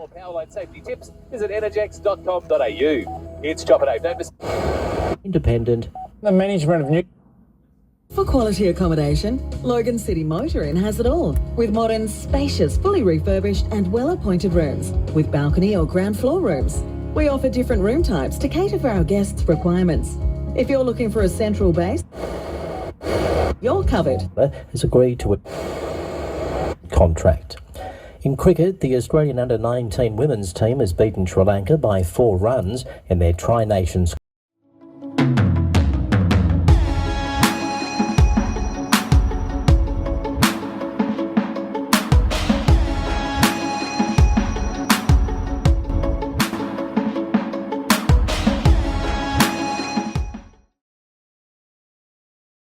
more Powerline safety tips, visit energex.com.au. It's Chopper Dave. Don't miss. Independent. The management of new... For quality accommodation, Logan City Motor Inn has it all, with modern, spacious, fully refurbished and well-appointed rooms, with balcony or ground floor rooms. We offer different room types to cater for our guests' requirements. If you're looking for a central base, you're covered. Has agreed to a contract. In cricket, the Australian under-19 women's team has beaten Sri Lanka by 4 runs in their Tri-Nations